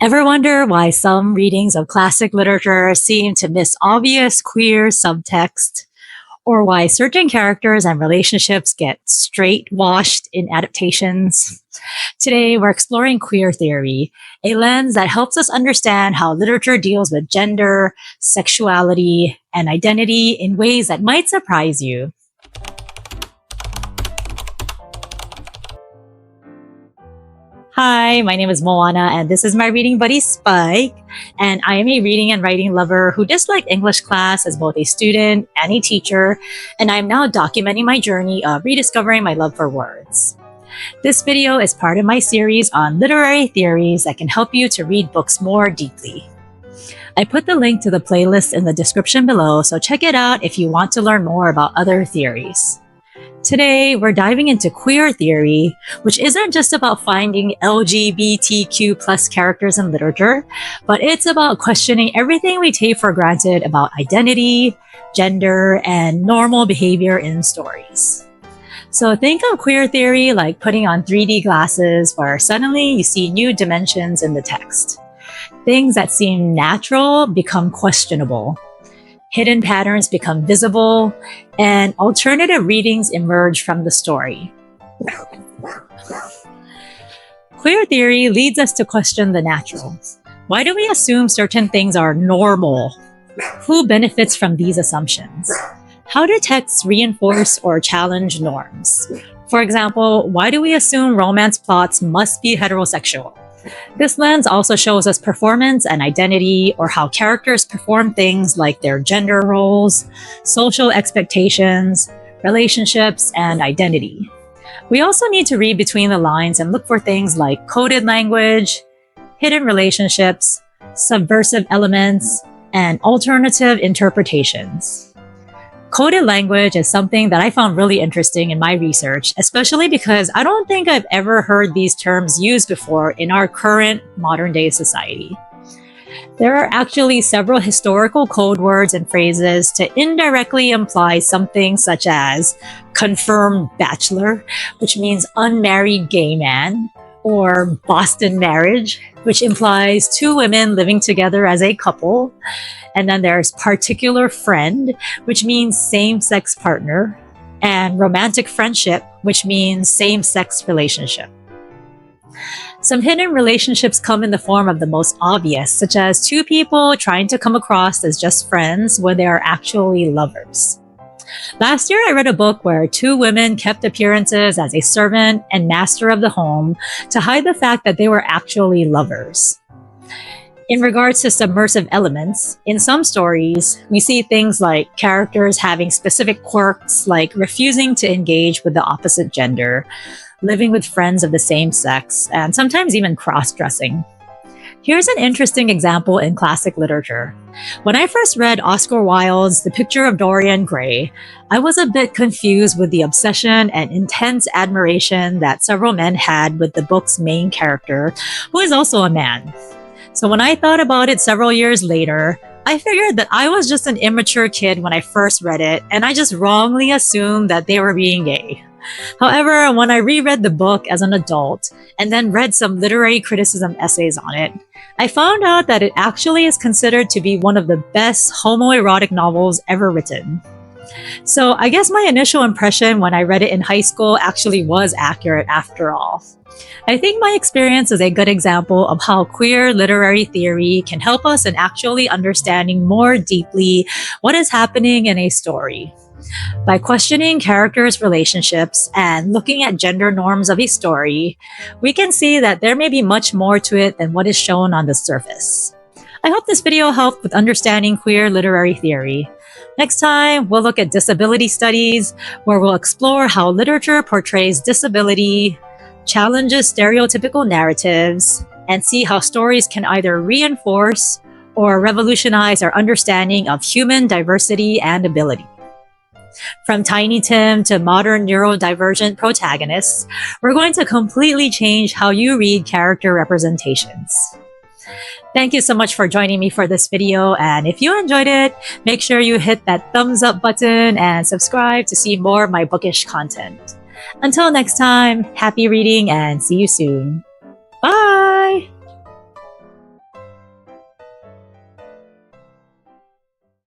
Ever wonder why some readings of classic literature seem to miss obvious queer subtext? Or why certain characters and relationships get straight washed in adaptations? Today, we're exploring queer theory, a lens that helps us understand how literature deals with gender, sexuality, and identity in ways that might surprise you. Hi, my name is Moana, and this is my reading buddy Spike. And I am a reading and writing lover who disliked English class as both a student and a teacher, and I am now documenting my journey of rediscovering my love for words. This video is part of my series on literary theories that can help you to read books more deeply. I put the link to the playlist in the description below, so check it out if you want to learn more about other theories. Today, we're diving into queer theory, which isn't just about finding LGBTQ plus characters in literature, but it's about questioning everything we take for granted about identity, gender, and normal behavior in stories. So think of queer theory like putting on 3D glasses where suddenly you see new dimensions in the text. Things that seem natural become questionable. Hidden patterns become visible, and alternative readings emerge from the story. Queer theory leads us to question the natural. Why do we assume certain things are normal? Who benefits from these assumptions? How do texts reinforce or challenge norms? For example, why do we assume romance plots must be heterosexual? This lens also shows us performance and identity, or how characters perform things like their gender roles, social expectations, relationships, and identity. We also need to read between the lines and look for things like coded language, hidden relationships, subversive elements, and alternative interpretations. Coded language is something that I found really interesting in my research, especially because I don't think I've ever heard these terms used before in our current modern-day society. There are actually several historical code words and phrases to indirectly imply something such as confirmed bachelor, which means unmarried gay man, or Boston marriage, which implies two women living together as a couple. And then there's particular friend, which means same-sex partner, and romantic friendship, which means same-sex relationship. Some hidden relationships come in the form of the most obvious, such as two people trying to come across as just friends when they are actually lovers. Last year, I read a book where two women kept appearances as a servant and master of the home to hide the fact that they were actually lovers. In regards to subversive elements, in some stories, we see things like characters having specific quirks like refusing to engage with the opposite gender, living with friends of the same sex, and sometimes even cross-dressing. Here's an interesting example in classic literature. When I first read Oscar Wilde's The Picture of Dorian Gray, I was a bit confused with the obsession and intense admiration that several men had with the book's main character, who is also a man. So when I thought about it several years later, I figured that I was just an immature kid when I first read it, and I just wrongly assumed that they were being gay. However, when I reread the book as an adult and then read some literary criticism essays on it, I found out that it actually is considered to be one of the best homoerotic novels ever written. So I guess my initial impression when I read it in high school actually was accurate after all. I think my experience is a good example of how queer literary theory can help us in actually understanding more deeply what is happening in a story. By questioning characters' relationships and looking at gender norms of a story, we can see that there may be much more to it than what is shown on the surface. I hope this video helped with understanding queer literary theory. Next time, we'll look at disability studies, where we'll explore how literature portrays disability, challenges stereotypical narratives, and see how stories can either reinforce or revolutionize our understanding of human diversity and ability. From Tiny Tim to modern neurodivergent protagonists, we're going to completely change how you read character representations. Thank you so much for joining me for this video, and if you enjoyed it, make sure you hit that thumbs up button and subscribe to see more of my bookish content. Until next time, happy reading and see you soon.